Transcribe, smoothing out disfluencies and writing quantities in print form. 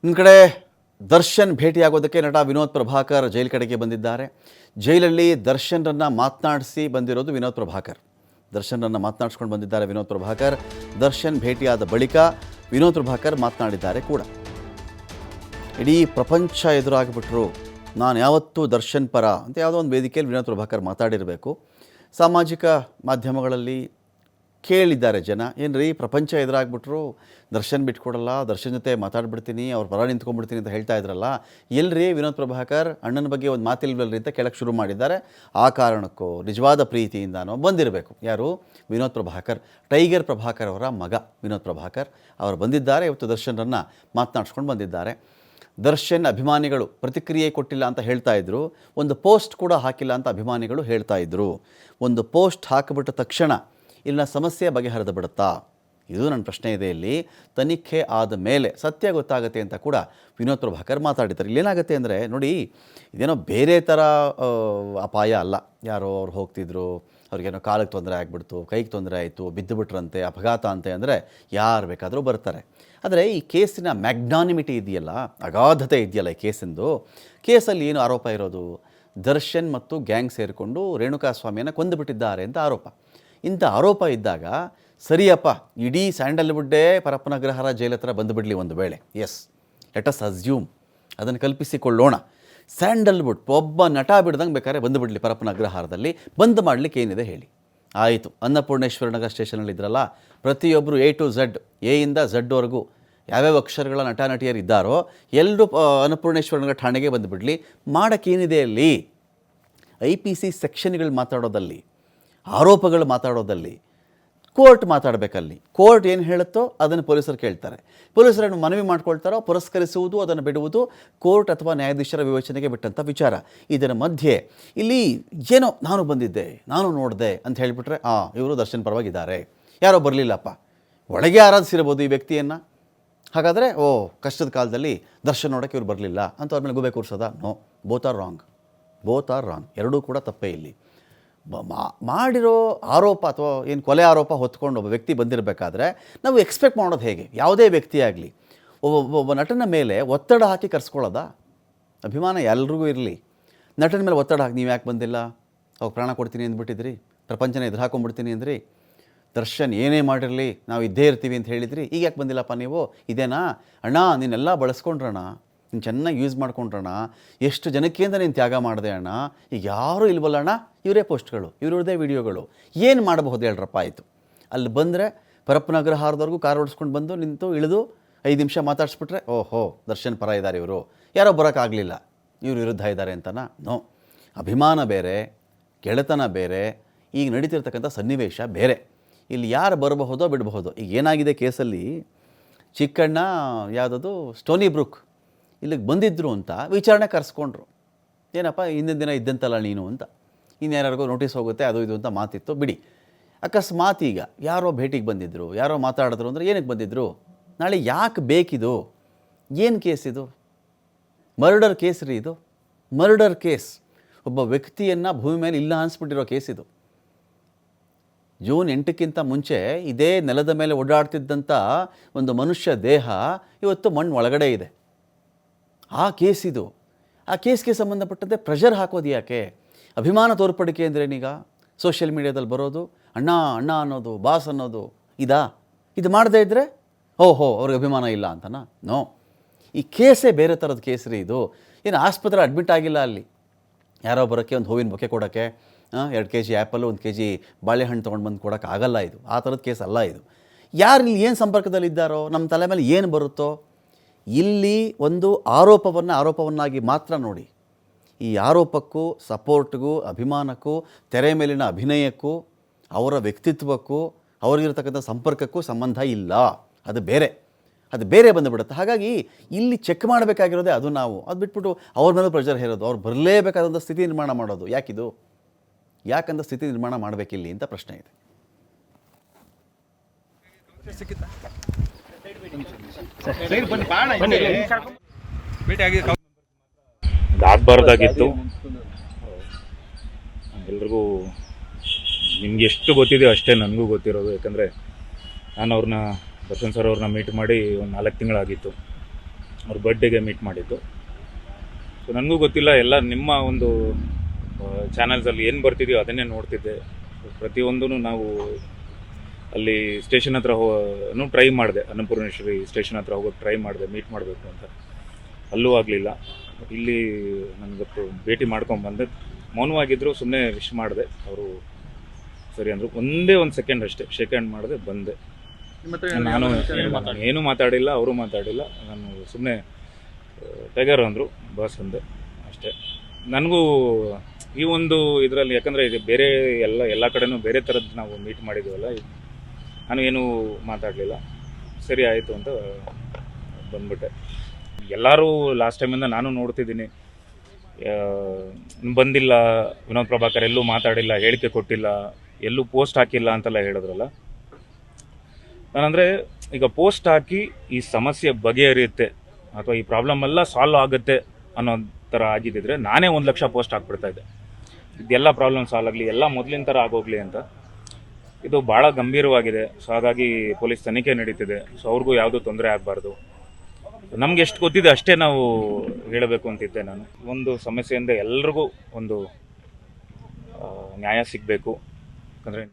ಒಂದು ಕಡೆ ದರ್ಶನ್ ಭೇಟಿಯಾಗೋದಕ್ಕೆ ನಟ ವಿನೋದ್ ಪ್ರಭಾಕರ್ ಜೈಲ್ ಕಡೆಗೆ ಬಂದಿದ್ದಾರೆ. ಜೈಲಲ್ಲಿ ದರ್ಶನ್ರನ್ನು ಮಾತನಾಡಿಸಿ ಬಂದಿರೋದು ವಿನೋದ್ ಪ್ರಭಾಕರ್. ದರ್ಶನ್ರನ್ನು ಮಾತನಾಡಿಸ್ಕೊಂಡು ಬಂದಿದ್ದಾರೆ ವಿನೋದ್ ಪ್ರಭಾಕರ್. ದರ್ಶನ್ ಭೇಟಿಯಾದ ಬಳಿಕ ವಿನೋದ್ ಪ್ರಭಾಕರ್ ಮಾತನಾಡಿದ್ದಾರೆ ಕೂಡ. ಇಡೀ ಪ್ರಪಂಚ ಎದುರಾಗಿಬಿಟ್ರು, ನಾನು ಯಾವತ್ತೂ ದರ್ಶನ್ ಪರ ಅಂತ ಯಾವುದೋ ಒಂದು ವೇದಿಕೆಯಲ್ಲಿ ವಿನೋದ್ ಪ್ರಭಾಕರ್ ಮಾತಾಡಿರಬೇಕು. ಸಾಮಾಜಿಕ ಮಾಧ್ಯಮಗಳಲ್ಲಿ ಕೇಳಿದ್ದಾರೆ ಜನ, ಏನ್ರಿ ಪ್ರಪಂಚ ಎದುರಾಗ್ಬಿಟ್ರು, ದರ್ಶನ್ ಬಿಟ್ಕೊಡಲ್ಲ, ದರ್ಶನ್ ಜೊತೆ ಮಾತಾಡ್ಬಿಡ್ತೀನಿ, ಅವ್ರ ಪರ ನಿಂತ್ಕೊಂಡ್ಬಿಡ್ತೀನಿ ಅಂತ ಹೇಳ್ತಾ ಇದ್ರಲ್ಲ, ಎಲ್ರಿ ವಿನೋದ್ ಪ್ರಭಾಕರ್ ಅಣ್ಣನ ಬಗ್ಗೆ ಒಂದು ಮಾತಿಲ್ವಲ್ರಿ ಅಂತ ಕೇಳಕ್ಕೆ ಶುರು ಮಾಡಿದ್ದಾರೆ. ಆ ಕಾರಣಕ್ಕೂ ನಿಜವಾದ ಪ್ರೀತಿಯಿಂದನೋ ಬಂದಿರಬೇಕು. ಯಾರು? ವಿನೋದ್ ಪ್ರಭಾಕರ್, ಟೈಗರ್ ಪ್ರಭಾಕರ್ ಅವರ ಮಗ ವಿನೋದ್ ಪ್ರಭಾಕರ್ ಅವರು ಬಂದಿದ್ದಾರೆ. ಇವತ್ತು ದರ್ಶನ್ರನ್ನು ಮಾತನಾಡ್ಸ್ಕೊಂಡು ಬಂದಿದ್ದಾರೆ. ದರ್ಶನ್ ಅಭಿಮಾನಿಗಳು ಪ್ರತಿಕ್ರಿಯೆ ಕೊಟ್ಟಿಲ್ಲ ಅಂತ ಹೇಳ್ತಾ ಇದ್ರು, ಒಂದು ಪೋಸ್ಟ್ ಕೂಡ ಹಾಕಿಲ್ಲ ಅಂತ ಅಭಿಮಾನಿಗಳು ಹೇಳ್ತಾ ಇದ್ರು. ಒಂದು ಪೋಸ್ಟ್ ಹಾಕಿಬಿಟ್ಟ ತಕ್ಷಣ ಇಲ್ಲಿನ ಸಮಸ್ಯೆ ಬಗೆಹರಿದು ಬಿಡುತ್ತಾ? ಇದು ನನ್ನ ಪ್ರಶ್ನೆ ಇದೆ. ಇಲ್ಲಿ ತನಿಖೆ ಆದ ಮೇಲೆ ಸತ್ಯ ಗೊತ್ತಾಗುತ್ತೆ ಅಂತ ಕೂಡ ವಿನೋದ್ ಪ್ರಭಾಕರ್ ಮಾತಾಡಿದ್ದಾರೆ. ಇಲ್ಲೇನಾಗುತ್ತೆ ಅಂದರೆ ನೋಡಿ, ಇದೇನೋ ಬೇರೆ ಥರ ಅಪಾಯ ಅಲ್ಲ. ಯಾರೋ ಅವ್ರು ಹೋಗ್ತಿದ್ರು, ಅವ್ರಿಗೇನೋ ಕಾಲಿಗೆ ತೊಂದರೆ ಆಗಿಬಿಡ್ತು, ಕೈಗೆ ತೊಂದರೆ ಆಯಿತು, ಬಿದ್ದು ಬಿಟ್ರಂತೆ, ಅಪಘಾತ ಅಂತೆ ಅಂದರೆ ಯಾರು ಬೇಕಾದರೂ ಬರ್ತಾರೆ. ಆದರೆ ಈ ಕೇಸಿನ ಮ್ಯಾಗ್ನಾನಿಮಿಟಿ ಇದೆಯಲ್ಲ, ಅಗಾಧತೆ ಇದೆಯಲ್ಲ ಈ ಕೇಸಿಂದು, ಕೇಸಲ್ಲಿ ಏನು ಆರೋಪ ಇರೋದು? ದರ್ಶನ್ ಮತ್ತು ಗ್ಯಾಂಗ್ ಸೇರಿಕೊಂಡು ರೇಣುಕಾಸ್ವಾಮಿಯನ್ನು ಕೊಂದುಬಿಟ್ಟಿದ್ದಾರೆ ಅಂತ ಆರೋಪ. ಇಂಥ ಆರೋಪ ಇದ್ದಾಗ ಸರಿಯಪ್ಪ, ಇಡೀ ಸ್ಯಾಂಡಲ್ವುಡ್ಡೇ ಪರಪ್ಪನ ಅಗ್ರಹಾರ ಜೈಲ್ ಹತ್ರ ಬಂದುಬಿಡಲಿ ಒಂದು ವೇಳೆ, ಎಸ್, ಲೆಟ್ ಅಸ್ ಅಸ್ಯೂಮ್, ಅದನ್ನು ಕಲ್ಪಿಸಿಕೊಳ್ಳೋಣ. ಸ್ಯಾಂಡಲ್ವುಡ್ ಒಬ್ಬ ನಟ ಬಿಡ್ದಂಗೆ ಬೇಕಾದ್ರೆ ಬಂದುಬಿಡಲಿ ಪರಪ್ಪನ ಅಗ್ರಹಾರದಲ್ಲಿ, ಬಂದ್ ಮಾಡಲಿಕ್ಕೆ ಏನಿದೆ ಹೇಳಿ? ಆಯಿತು, ಅನ್ನಪೂರ್ಣೇಶ್ವರ ನಗರ ಸ್ಟೇಷನಲ್ಲಿ ಇದ್ರಲ್ಲ, ಪ್ರತಿಯೊಬ್ಬರು A to Z, ಎಯಿಂದ ಝಡ್ವರೆಗೂ ಯಾವ್ಯಾವ ಅಕ್ಷರಗಳ ನಟ ನಟಿಯರು ಇದ್ದಾರೋ ಎಲ್ಲರೂ ಅನ್ನಪೂರ್ಣೇಶ್ವರ ನಗರ ಠಾಣೆಗೆ ಬಂದುಬಿಡಲಿ. ಮಾಡೋಕ್ಕೇನಿದೆ ಅಲ್ಲಿ? IPC ಸೆಕ್ಷನ್ಗಳು ಮಾತಾಡೋದಲ್ಲಿ, ಆರೋಪಗಳು ಮಾತಾಡೋದಲ್ಲಿ, ಕೋರ್ಟ್ ಮಾತಾಡಬೇಕಲ್ಲಿ. ಕೋರ್ಟ್ ಏನು ಹೇಳುತ್ತೋ ಅದನ್ನು ಪೊಲೀಸರು ಕೇಳ್ತಾರೆ. ಪೊಲೀಸರನ್ನು ಮನವಿ ಮಾಡ್ಕೊಳ್ತಾರೋ ಪುರಸ್ಕರಿಸುವುದು, ಅದನ್ನು ಬಿಡುವುದು ಕೋರ್ಟ್ ಅಥವಾ ನ್ಯಾಯಾಧೀಶರ ವಿವೇಚನೆಗೆ ಬಿಟ್ಟಂಥ ವಿಚಾರ. ಇದರ ಮಧ್ಯೆ ಇಲ್ಲಿ ಏನೋ ನಾನು ಬಂದಿದ್ದೆ, ನಾನು ನೋಡಿದೆ ಅಂತ ಹೇಳಿಬಿಟ್ರೆ ಇವರು ದರ್ಶನ್ ಪರವಾಗಿದ್ದಾರೆ, ಯಾರೋ ಬರಲಿಲ್ಲಪ್ಪ, ಒಳಗೆ ಆರಾಧಿಸಿರ್ಬೋದು ಈ ವ್ಯಕ್ತಿಯನ್ನು. ಹಾಗಾದರೆ ಕಷ್ಟದ ಕಾಲದಲ್ಲಿ ದರ್ಶನ್ ನೋಡೋಕ್ಕೆ ಇವ್ರು ಬರಲಿಲ್ಲ ಅಂತ ಅವ್ರ ಮೇಲೆ ಗುಬೆ ಕೂರಿಸೋದಾ? No, both are wrong. ಎರಡೂ ಕೂಡ ತಪ್ಪೇ ಇಲ್ಲಿ. ಮಾಡಿರೋ ಆರೋಪ ಅಥವಾ ಏನು ಕೊಲೆ ಆರೋಪ ಹೊತ್ಕೊಂಡು ಒಬ್ಬ ವ್ಯಕ್ತಿ ಬಂದಿರಬೇಕಾದ್ರೆ ನಾವು ಎಕ್ಸ್ಪೆಕ್ಟ್ ಮಾಡೋದು ಹೇಗೆ? ಯಾವುದೇ ವ್ಯಕ್ತಿ ಆಗಲಿ ಒಬ್ಬ ನಟನ ಮೇಲೆ ಒತ್ತಡ ಹಾಕಿ ಕರೆಸ್ಕೊಳ್ಳೋದಾ? ಅಭಿಮಾನ ಎಲ್ರಿಗೂ ಇರಲಿ, ನಟನ ಮೇಲೆ ಒತ್ತಡ ಹಾಕಿ ನೀವು ಯಾಕೆ ಬಂದಿಲ್ಲ, ಅವಾಗ ಪ್ರಾಣ ಕೊಡ್ತೀನಿ ಅಂದ್ಬಿಟ್ಟಿದ್ರಿ, ಪ್ರಪಂಚನ ಎದುರು ಹಾಕೊಂಡ್ಬಿಡ್ತೀನಿ ಅಂದ್ರಿ, ದರ್ಶನ್ ಏನೇ ಮಾಡಿರಲಿ ನಾವು ಇದ್ದೇ ಇರ್ತೀವಿ ಅಂತ ಹೇಳಿದ್ರಿ, ಈಗ ಯಾಕೆ ಬಂದಿಲ್ಲಪ್ಪ ನೀವು? ಇದೇನಾ ಅಣ್ಣ, ನೀನೆಲ್ಲ ಬಳಸ್ಕೊಂಡ್ರಣ್ಣ, ನೀನು ಚೆನ್ನಾಗಿ ಯೂಸ್ ಮಾಡ್ಕೊಂಡ್ರಣ್ಣ, ಎಷ್ಟು ಜನಕ್ಕೆ ಅಂತ ನೀನು ತ್ಯಾಗ ಮಾಡಿದೆ ಅಣ್ಣ, ಈಗ ಯಾರೂ ಇಲ್ವಲ್ಲ ಅಣ್ಣ, ಇವರೇ ಪೋಸ್ಟ್ಗಳು, ಇವ್ರದ್ದೇ ವಿಡಿಯೋಗಳು, ಏನು ಮಾಡಬಹುದು ಹೇಳ್ರಪ್ಪ? ಆಯಿತು, ಅಲ್ಲಿ ಬಂದರೆ ಪರಪ್ಪನ ಅಗ್ರಹಾರದವರೆಗೂ ಕಾರ್ ಓಡಿಸ್ಕೊಂಡು ಬಂದು ನಿಂತು ಇಳಿದು 5 ನಿಮಿಷ ಮಾತಾಡಿಸ್ಬಿಟ್ರೆ ಓಹೋ ದರ್ಶನ್ ಪರ ಇದ್ದಾರೆ ಇವರು, ಯಾರೋ ಬರೋಕ್ಕಾಗಲಿಲ್ಲ, ಇವರು ವಿರುದ್ಧ ಇದ್ದಾರೆ ಅಂತನಾ? ನೋ, ಅಭಿಮಾನ ಬೇರೆ, ಗೆಳೆತನ ಬೇರೆ, ಈಗ ನಡೀತಿರ್ತಕ್ಕಂಥ ಸನ್ನಿವೇಶ ಬೇರೆ. ಇಲ್ಲಿ ಯಾರು ಬರಬಹುದೋ ಬಿಡಬಹುದೋ. ಈಗ ಏನಾಗಿದೆ ಕೇಸಲ್ಲಿ, ಚಿಕ್ಕಣ್ಣ ಯಾವುದದು ಸ್ಟೋನಿ ಬ್ರೂಕ್ ಇಲ್ಲಿಗೆ ಬಂದಿದ್ದರು ಅಂತ ವಿಚಾರಣೆ ಕರೆಸ್ಕೊಂಡ್ರು. ಏನಪ್ಪ ಹಿಂದಿನ ದಿನ ಇದ್ದಂತಲ್ಲ ನೀನು ಅಂತ, ಇನ್ಯಾರಿಗೂ ನೋಟಿಸ್ ಹೋಗುತ್ತೆ ಅದು ಇದು ಅಂತ ಮಾತಿತ್ತು, ಬಿಡಿ. ಅಕಸ್ಮಾತ್ ಈಗ ಯಾರೋ ಭೇಟಿಗೆ ಬಂದಿದ್ದರು, ಯಾರೋ ಮಾತಾಡಿದ್ರು ಅಂದರೆ ಏನಕ್ಕೆ ಬಂದಿದ್ದರು? ನಾಳೆ ಯಾಕೆ ಬೇಕಿದು? ಏನು ಕೇಸ್ ಇದು? ಮರ್ಡರ್ ಕೇಸ್ ರೀ ಇದು, ಮರ್ಡರ್ ಕೇಸ್. ಒಬ್ಬ ವ್ಯಕ್ತಿಯನ್ನು ಭೂಮಿ ಮೇಲೆ ಇಲ್ಲ ಅನಿಸ್ಬಿಟ್ಟಿರೋ ಕೇಸ್ ಇದು. ಜೂನ್ 8ಕ್ಕಿಂತ ಮುಂಚೆ ಇದೇ ನೆಲದ ಮೇಲೆ ಓಡಾಡ್ತಿದ್ದಂಥ ಒಂದು ಮನುಷ್ಯ ದೇಹ ಇವತ್ತು ಮಣ್ಣು ಒಳಗಡೆ ಇದೆ. ಆ ಕೇಸ್ ಇದು. ಆ ಕೇಸ್ಗೆ ಸಂಬಂಧಪಟ್ಟಂತೆ ಪ್ರೆಷರ್ ಹಾಕೋದು ಯಾಕೆ? ಅಭಿಮಾನ ತೋರ್ಪಡಿಕೆ ಅಂದ್ರೇನೀಗ ಸೋಷಿಯಲ್ ಮೀಡಿಯಾದಲ್ಲಿ ಬರೋದು, ಅಣ್ಣ ಅಣ್ಣ ಅನ್ನೋದು, ಬಾಸ್ ಅನ್ನೋದು, ಇದು ಮಾಡದೇ ಇದ್ದರೆ ಓಹೋ ಅವ್ರಿಗೆ ಅಭಿಮಾನ ಇಲ್ಲ ಅಂತನಾ? ನೋ, ಈ ಕೇಸೇ ಬೇರೆ ಥರದ ಕೇಸ್ ರೀ ಇದು. ಏನು ಆಸ್ಪತ್ರೆ ಅಡ್ಮಿಟ್ ಆಗಿಲ್ಲ ಅಲ್ಲಿ, ಯಾರೋ ಬರೋಕ್ಕೆ ಒಂದು ಹೂವಿನ ಬೊಕ್ಕೆ ಕೊಡೋಕ್ಕೆ 2 kg ಆ್ಯಪಲ್ಲು 1 kg ಬಾಳೆಹಣ್ಣು ತೊಗೊಂಡು ಬಂದು ಕೊಡೋಕ್ಕೆ ಆಗಲ್ಲ. ಇದು ಆ ಥರದ ಕೇಸ್ ಅಲ್ಲ ಇದು. ಯಾರು ಇಲ್ಲಿ ಏನು ಸಂಪರ್ಕದಲ್ಲಿದ್ದಾರೋ, ನಮ್ಮ ತಲೆ ಮೇಲೆ ಏನು ಬರುತ್ತೋ, ಇಲ್ಲಿ ಒಂದು ಆರೋಪವನ್ನಾಗಿ ಮಾತ್ರ ನೋಡಿ. ಈ ಆರೋಪಕ್ಕೂ ಸಪೋರ್ಟ್ಗೂ ಅಭಿಮಾನಕ್ಕೂ ತೆರೆ ಮೇಲಿನ ಅಭಿನಯಕ್ಕೂ ಅವರ ವ್ಯಕ್ತಿತ್ವಕ್ಕೂ ಅವ್ರಿಗಿರ್ತಕ್ಕಂಥ ಸಂಪರ್ಕಕ್ಕೂ ಸಂಬಂಧ ಇಲ್ಲ. ಅದು ಬೇರೆ ಬಂದುಬಿಡುತ್ತೆ. ಹಾಗಾಗಿ ಇಲ್ಲಿ ಚೆಕ್ ಮಾಡಬೇಕಾಗಿರೋದೇ ಅದು. ನಾವು ಅದು ಬಿಟ್ಬಿಟ್ಟು ಅವ್ರ ಮೇಲೆ ಪ್ರೆಷರ್ ಹೇರೋದು, ಅವ್ರು ಬರಲೇಬೇಕಾದಂಥ ಸ್ಥಿತಿ ನಿರ್ಮಾಣ ಮಾಡೋದು ಯಾಕಂತ ಸ್ಥಿತಿ ನಿರ್ಮಾಣ ಮಾಡಬೇಕಿಲ್ಲಿ ಅಂತ ಪ್ರಶ್ನೆ ಇದೆ. ಆಗಬಾರ್ದಾಗಿತ್ತು. ಎಲ್ರಿಗೂ ನಿಮ್ಗೆ ಎಷ್ಟು ಗೊತ್ತಿದೆಯೋ ಅಷ್ಟೇ ನನಗೂ ಗೊತ್ತಿರೋದು. ಯಾಕಂದರೆ ನಾನು ದರ್ಶನ್ ಸರ್ ಅವ್ರನ್ನ ಮೀಟ್ ಮಾಡಿ ಒಂದು 4 ತಿಂಗಳಾಗಿತ್ತು. ಅವ್ರ ಬರ್ಡೇಗೆ ಮೀಟ್ ಮಾಡಿದ್ದು. ಸೊ ನನಗೂ ಗೊತ್ತಿಲ್ಲ, ಎಲ್ಲ ನಿಮ್ಮ ಒಂದು ಚಾನಲ್ಸಲ್ಲಿ ಏನು ಬರ್ತಿದೆಯೋ ಅದನ್ನೇ ನೋಡ್ತಿದ್ದೆ. ಪ್ರತಿಯೊಂದೂ ನಾವು ಅಲ್ಲಿ ಸ್ಟೇಷನ್ ಹತ್ರ ಟ್ರೈ ಮಾಡಿದೆ, ಅನ್ನಪೂರ್ಣೇಶ್ವರಿ ಸ್ಟೇಷನ್ ಹತ್ರ ಹೋಗೋಕ್ಕೆ ಟ್ರೈ ಮಾಡಿದೆ, ಮೀಟ್ ಮಾಡಬೇಕು ಅಂತ. ಅಲ್ಲೂ ಆಗಲಿಲ್ಲ. ಇಲ್ಲಿ ನನಗೊತ್ತು ಭೇಟಿ ಮಾಡ್ಕೊಂಬಂದೆ. ಮೌನವಾಗಿದ್ದರು, ಸುಮ್ಮನೆ ವಿಶ್ ಮಾಡಿದೆ. ಅವರು ಸರಿ ಅಂದರು. ಒಂದೇ ಒಂದು ಸೆಕೆಂಡ್ ಅಷ್ಟೇ ಶೇಕ್ ಹ್ಯಾಂಡ್ ಮಾಡಿದೆ, ಬಂದೆ. ನಾನು ಏನೂ ಮಾತಾಡಿಲ್ಲ, ಅವರು ಮಾತಾಡಿಲ್ಲ. ನಾನು ಸುಮ್ಮನೆ ಟೈಗರ್ ಅಂದರು, ಬಾಸ್ ಅಂದೆ ಅಷ್ಟೇ. ನನಗೂ ಈ ಒಂದು ಇದರಲ್ಲಿ, ಯಾಕಂದರೆ ಇದು ಬೇರೆ ಎಲ್ಲ ಕಡೆನೂ ಬೇರೆ ಥರದ್ದು ನಾವು ಮೀಟ್ ಮಾಡಿದ್ದೀವಲ್ಲ, ನಾನು ಏನೂ ಮಾತಾಡಲಿಲ್ಲ. ಸರಿ ಆಯಿತು ಅಂತ ಬಂದ್ಬಿಟ್ಟೆ. ಎಲ್ಲರೂ ಲಾಸ್ಟ್ ಟೈಮಿಂದ ನಾನು ನೋಡ್ತಿದ್ದೀನಿ, ಬಂದಿಲ್ಲ ವಿನೋದ್ ಪ್ರಭಾಕರ್, ಎಲ್ಲೂ ಮಾತಾಡಿಲ್ಲ, ಹೇಳಿಕೆ ಕೊಟ್ಟಿಲ್ಲ, ಎಲ್ಲೂ ಪೋಸ್ಟ್ ಹಾಕಿಲ್ಲ ಅಂತೆಲ್ಲ ಹೇಳಿದ್ರಲ್ಲ. ನಾನಂದರೆ ಈಗ ಪೋಸ್ಟ್ ಹಾಕಿ ಈ ಸಮಸ್ಯೆ ಬಗೆಹರಿಯುತ್ತೆ ಅಥವಾ ಈ ಪ್ರಾಬ್ಲಮ್ ಎಲ್ಲ ಸಾಲ್ವ್ ಆಗುತ್ತೆ ಅನ್ನೋ ಥರ ಆಗಿದ್ದಿದ್ರೆ ನಾನೇ 1 ಲಕ್ಷ ಪೋಸ್ಟ್ ಹಾಕ್ಬಿಡ್ತಾಯಿದ್ದೆ. ಇದೆಲ್ಲ ಪ್ರಾಬ್ಲಮ್ ಸಾಲ್ವ್ ಆಗಲಿ, ಎಲ್ಲ ಮೊದಲಿನ ಥರ ಆಗೋಗಲಿ ಅಂತ. ಇದು ಭಾಳ ಗಂಭೀರವಾಗಿದೆ. ಸೊ ಹಾಗಾಗಿ ಪೊಲೀಸ್ ತನಿಖೆ ನಡೀತಿದೆ. ಸೊ ಅವ್ರಿಗೂ ಯಾವುದೂ ತೊಂದರೆ ಆಗಬಾರ್ದು. ನಮ್ಗೆ ಎಷ್ಟು ಗೊತ್ತಿದೆ ಅಷ್ಟೇ ನಾವು ಹೇಳಬೇಕು ಅಂತಿದ್ದೆ ನಾನು. ಒಂದು ಸಮಸ್ಯೆಯಿಂದ ಎಲ್ರಿಗೂ ಒಂದು ನ್ಯಾಯ ಸಿಗಬೇಕು. ಯಾಕಂದರೆ